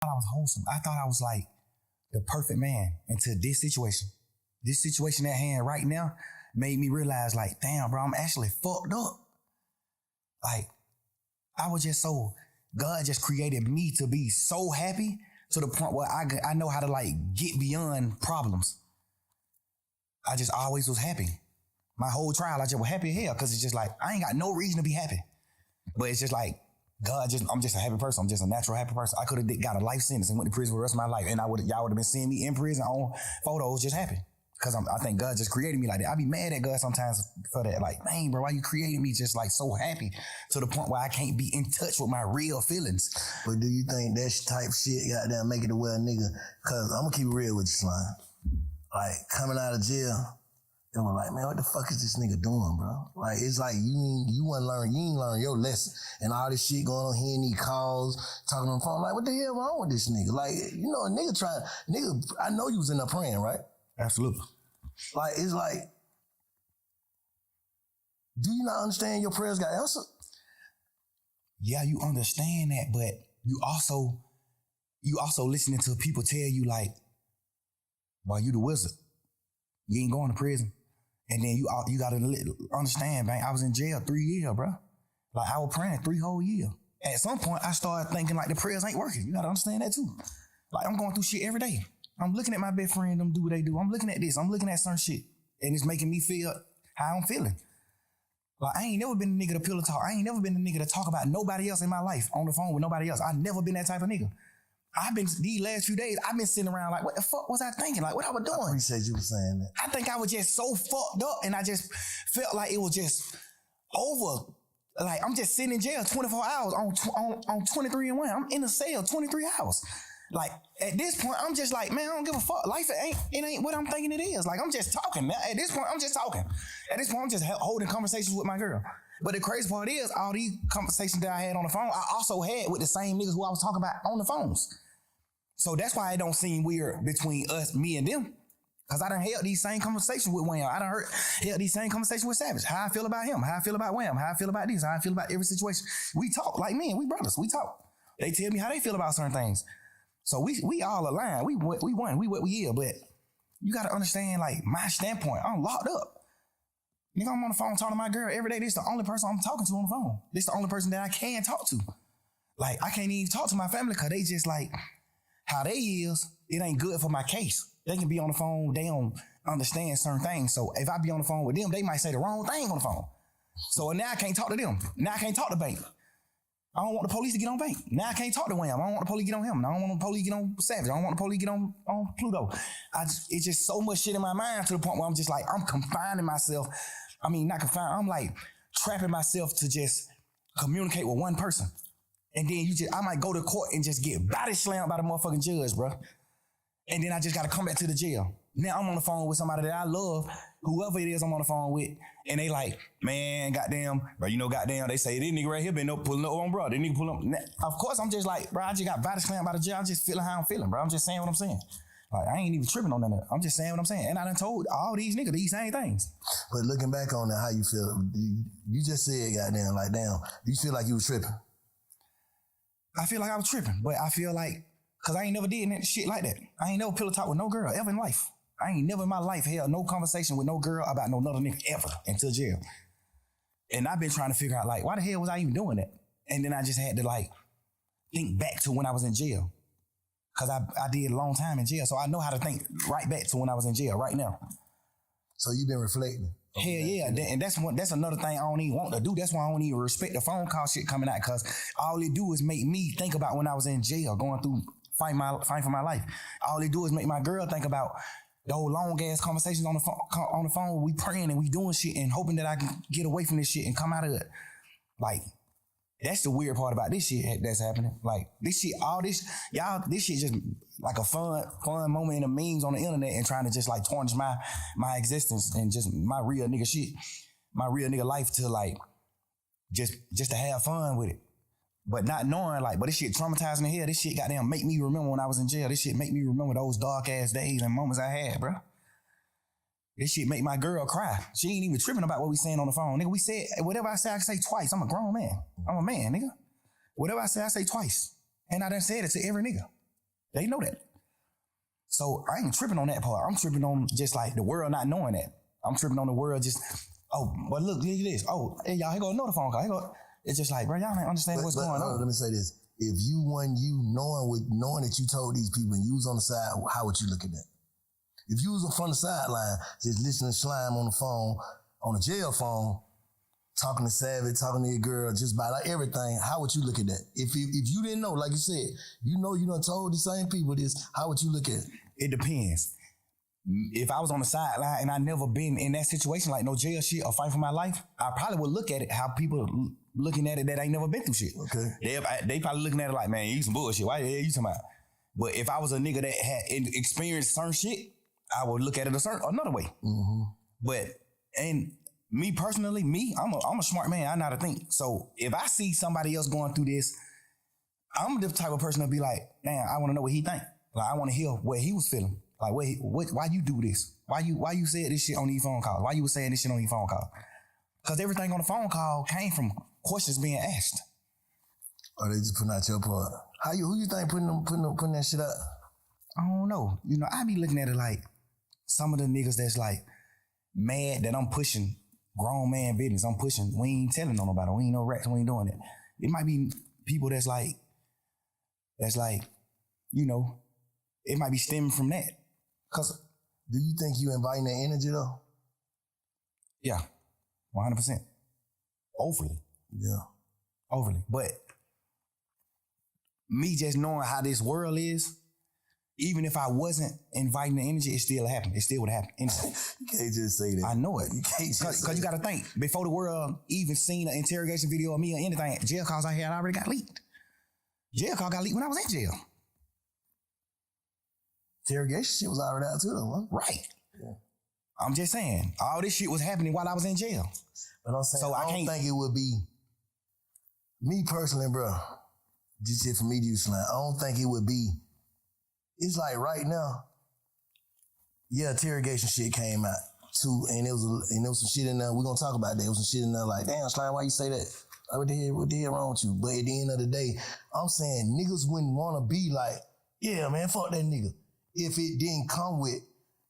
I was wholesome. I thought I was like the perfect man into this situation. This situation at hand right now made me realize like, damn, bro, I'm actually fucked up. Like, I was just so, God just created me to be so happy to the point where I know how to like get beyond problems. I just always was happy. My whole trial, I just was happy as hell because it's just like, I ain't got no reason to be happy. But it's just like, I'm just a happy person. I'm just a natural happy person. I could have got a life sentence and went to prison for the rest of my life. And y'all would have been seeing me in prison on photos just happy. Because I think God just created me like that. I be mad at God sometimes for that. Like, man, bro, why you created me just like so happy to the point where I can't be in touch with my real feelings? But do you think that type shit goddamn make it to where a nigga, cause I'm gonna keep it real with you, Slime. Like coming out of jail, and we're like, man, what the fuck is this nigga doing, bro? Like, it's like you ain't learn your lesson. And all this shit going on here, and these calls, talking on the phone, like, what the hell wrong with this nigga? Like, you know, a nigga I know you was in there praying, right? Absolutely. Like, it's like, do you not understand your prayers got answered? Yeah, you understand that, but you also listening to people tell you like, well, you the wizard. You ain't going to prison. And then you gotta understand, man, I was in jail 3 years, bro. Like I was praying 3 whole years. At some point, I started thinking like the prayers ain't working. You gotta understand that too. Like I'm going through shit every day. I'm looking at my best friend, them do what they do. I'm looking at this. I'm looking at certain shit. And it's making me feel how I'm feeling. Like I ain't never been the nigga to pillow talk. I ain't never been the nigga to talk about nobody else in my life on the phone with nobody else. I never been that type of nigga. These last few days, I've been sitting around like, what the fuck was I thinking? Like, what I was doing? I appreciate you saying that. I think I was just so fucked up and I just felt like it was just over. Like, I'm just sitting in jail 24 hours on 23 and 1. I'm in a cell 23 hours. Like, at this point, I'm just like, man, I don't give a fuck. Life, it ain't what I'm thinking it is. Like, I'm just talking, man. At this point, I'm just talking. At this point, I'm just holding conversations with my girl. But the crazy part is, all these conversations that I had on the phone, I also had with the same niggas who I was talking about on the phones. So that's why it don't seem weird between us, me and them. Cause I done held these same conversations with Wham. I done held these same conversations with Savage. How I feel about him, how I feel about Wham, how I feel about this, how I feel about every situation. We talk like men, we brothers, we talk. They tell me how they feel about certain things. So we all align. We won, we what we is, but you gotta understand like my standpoint, I'm locked up. Nigga, I'm on the phone talking to my girl every day. This the only person I'm talking to on the phone. This the only person that I can talk to. Like, I can't even talk to my family because they just like, how they is, it ain't good for my case. They can be on the phone, they don't understand certain things. So if I be on the phone with them, they might say the wrong thing on the phone. So now I can't talk to them. Now I can't talk to Bank. I don't want the police to get on Bank. Now I can't talk to Wham. I don't want the police to get on him. I don't want the police to get on Savage. I don't want the police to get on Pluto. It's just so much shit in my mind to the point where I'm just like, I'm confining myself. I mean, not confined. I'm like trapping myself to just communicate with one person. And then I might go to court and just get body slammed by the motherfucking judge, bro. And then I just gotta come back to the jail. Now I'm on the phone with somebody that I love, whoever it is I'm on the phone with, and they like, man, goddamn, bro, you know, goddamn, they say, this nigga right here been pulling up on bro. This nigga pull up. Now, of course, I'm just like, bro, I just got body slammed by the jail. I'm just feeling how I'm feeling, bro. I'm just saying what I'm saying. Like, I ain't even tripping on that. I'm just saying what I'm saying. And I done told all these niggas these same things. But looking back on that, how you feel? You just said, goddamn, like, damn, you feel like you was tripping? I feel like I was tripping, but I feel like, cause I ain't never did shit like that. I ain't never pillow talk with no girl ever in life. I ain't never in my life held no conversation with no girl about no other nigga ever until jail. And I've been trying to figure out like, why the hell was I even doing that? And then I just had to like, think back to when I was in jail. Cause I did a long time in jail. So I know how to think right back to when I was in jail right now. So you've been reflecting? Hell yeah, and that's another thing I don't even want to do. That's why I don't even respect the phone call shit coming out, cause all it do is make me think about when I was in jail, going through fighting for my life. All it do is make my girl think about those long ass conversations on the phone. We praying and we doing shit and hoping that I can get away from this shit and come out of it. Like, that's the weird part about this shit that's happening. Like, this shit, this shit just like a fun moment in the memes on the internet and trying to just like tarnish my existence and just my real nigga shit, my real nigga life to like, just to have fun with it. But not knowing like, but this shit traumatizing the hell. This shit goddamn make me remember when I was in jail. This shit make me remember those dark ass days and moments I had, bro. This shit make my girl cry. She ain't even tripping about what we saying on the phone. Nigga, we said, whatever I say, I can say twice. I'm a grown man. I'm a man, nigga. Whatever I say twice. And I done said it to every nigga. They know that. So I ain't tripping on that part. I'm tripping on just like the world not knowing that. I'm tripping on the world just, oh, but look at this. Oh, hey, y'all, here go another phone call. Here go. It's just like, bro, y'all ain't understand what's going on. Let me say this. If you knowing that you told these people and you was on the side, how would you look at that? If you was from the sideline, just listening to Slime on the phone, on the jail phone, talking to Savage, talking to your girl, just about like everything, how would you look at that? If you didn't know, like you said, you done told the same people this, how would you look at it? It depends. If I was on the sideline and I never been in that situation, like no jail shit or fight for my life, I probably would look at it how people looking at it that ain't never been through shit. Okay. They probably looking at it like, man, you some bullshit. Why the hell you talking about? But if I was a nigga that had experienced certain shit, I would look at it another way. Mm-hmm. But, and me personally, I'm a smart man. I know how to think. So if I see somebody else going through this, I'm the type of person to be like, damn, I want to know what he think. Like, I want to hear what he was feeling. Like, why you do this? Why you said this shit on these phone calls? Why you was saying this shit on these phone calls? Because everything on the phone call came from questions being asked. Or they just putting out your part. Who you think putting that shit up? I don't know. I be looking at it like some of the niggas that's like mad that I'm pushing grown man business. I'm pushing, we ain't telling on nobody. We ain't no rats, we ain't doing it. It might be people that's like, it might be stemming from that. Cause do you think you inviting that energy though? Yeah, 100%. Overly. Yeah. Overly. But me just knowing how this world is, even if I wasn't inviting the energy, it still happened. It still would happen. You can't just say that. I know it. You can't just Because you got to think, before the world even seen an interrogation video of me or anything, jail calls I had already got leaked. Jail call got leaked when I was in jail. Interrogation shit was already out too though, huh? Right. Yeah. I'm just saying, all this shit was happening while I was in jail. But I'm saying, so I don't think it would be, me personally, bro, just shit for me to use slang, I don't think it would be, it's like right now, yeah, interrogation shit came out too, and there was some shit in there, we're gonna talk about that, there was some shit in there like, damn, Slime, why you say that? Like, what the hell wrong with you? But at the end of the day, I'm saying niggas wouldn't wanna be like, yeah, man, fuck that nigga. If it didn't come with,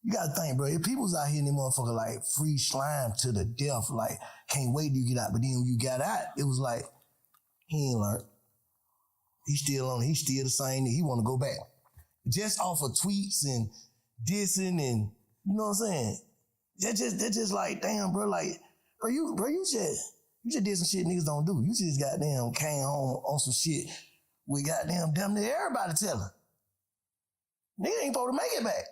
you gotta think, bro, if people's out here in them motherfucker like free Slime to the death, like, can't wait till you get out, but then when you got out, it was like, he ain't learned. He's still the same, he wanna go back. Just off of tweets and dissing and, you know what I'm saying? They're just like, damn, bro, like, you just did some shit niggas don't do. You just goddamn came home on some shit with goddamn damn near everybody telling. Nigga ain't supposed to make it back.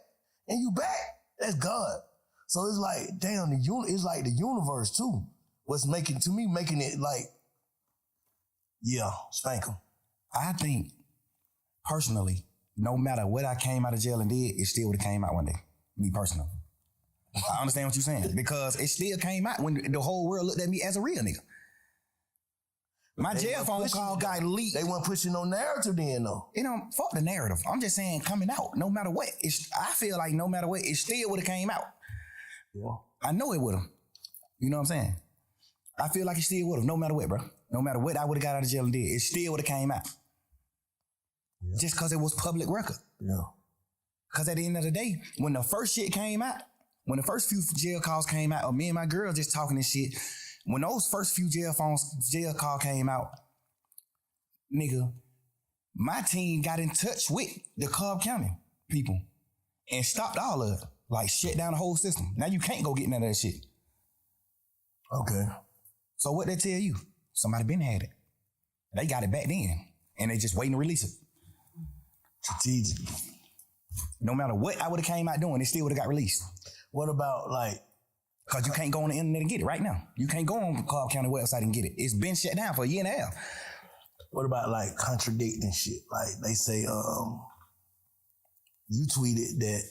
And you back, that's God. So it's like, damn, it's like the universe too. What's making it like, yeah, spank him. I think, personally, no matter what I came out of jail and did, it still would have came out one day. Me personally. I understand what you're saying. Because it still came out when the whole world looked at me as a real nigga. My jail phone call got leaked. They weren't pushing no narrative then, though. Fuck the narrative. I'm just saying coming out, no matter what. I feel like no matter what, it still would have came out. Yeah. I know it would have. You know what I'm saying? I feel like it still would have, no matter what, bro. No matter what I would have got out of jail and did, it still would have came out. Yeah. Just because it was public record. Yeah. Because at the end of the day, when the first shit came out, when the first few jail calls came out, or me and my girl just talking this shit, when those first few jail call came out, nigga, my team got in touch with the Cobb County people and stopped all of it. Like, shut down the whole system. Now you can't go get none of that shit. Okay. So what they tell you? Somebody been had it. They got it back then, and they just waiting to release it. Strategic. No matter what I would have came out doing, it still would have got released. What about like, because you can't go on the internet and get it right now. You can't go on the Cobb County website and get it. It's been shut down for a year and a half. What about like contradicting shit? Like they say, you tweeted that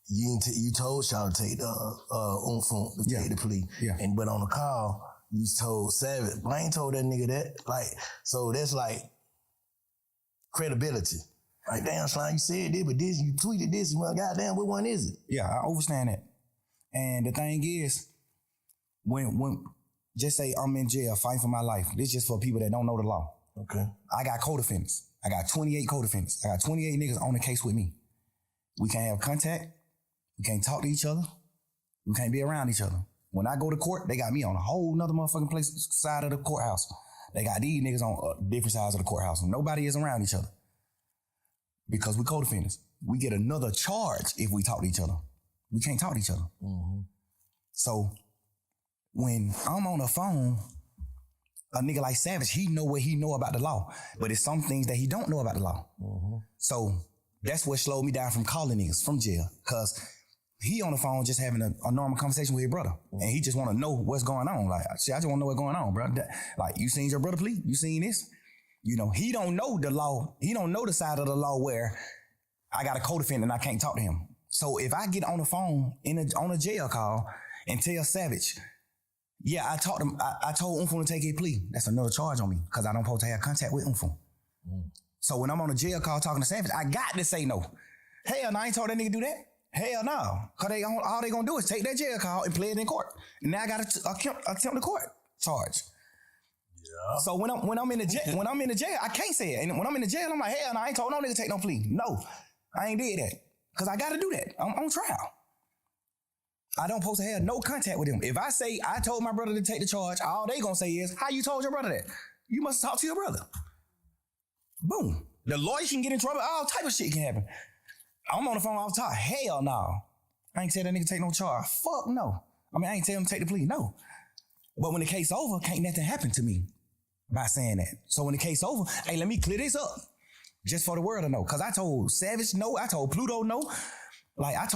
you told y'all to take the take the plea. Yeah. But on the call, you told Savage. Blaine told that nigga that. Like, so that's like credibility. Like, damn, Slime, you said this, but this, you tweeted this, well, goddamn, what one is it? Yeah, I understand that. And the thing is, when just say I'm in jail fighting for my life, this is just for people that don't know the law. Okay. I got co-defendants. I got 28 co-defendants. I got 28 niggas on the case with me. We can't have contact. We can't talk to each other. We can't be around each other. When I go to court, they got me on a whole nother motherfucking place side of the courthouse. They got these niggas on different sides of the courthouse. Nobody is around each other. Because we co-defendants. We get another charge if we talk to each other. We can't talk to each other. Mm-hmm. So when I'm on the phone, a nigga like Savage, he know what he know about the law, but it's some things that he don't know about the law. Mm-hmm. So that's what slowed me down from calling niggas from jail, because he on the phone just having a normal conversation with his brother, and he just want to know what's going on. Like, shit, I just want to know what's going on, bro. Like, you seen your brother plea? You seen this? You know, he don't know the law. He don't know the side of the law where I got a co-defendant and I can't talk to him. So if I get on the phone on a jail call and tell Savage, yeah, I told Unfo to take his plea, that's another charge on me, because I don't supposed to have contact with Unfo. So when I'm on a jail call talking to Savage, I got to say no. Hell no, I ain't told that nigga do that. Hell no. Because all they gonna do is take that jail call and play it in court. And now I got to attempt the court charge. Yeah. So when I'm in the jail, I can't say it. And when I'm in the jail, I'm like, hell no, I ain't told no nigga take no plea. No, I ain't did that. Because I got to do that. I'm on trial. I don't supposed to have no contact with him. If I say I told my brother to take the charge, all they gonna say is, how you told your brother that? You must talk to your brother. Boom. The lawyer can get in trouble. All type of shit can happen. I'm on the phone all the time. Hell no. I ain't tell that nigga take no charge. Fuck no. I mean, I ain't tell him to take the plea. No. But when the case over, can't nothing happen to me by saying that. So when the case over, hey, let me clear this up. Just for the world to know. Because I told Savage no. I told Pluto no. Like, I told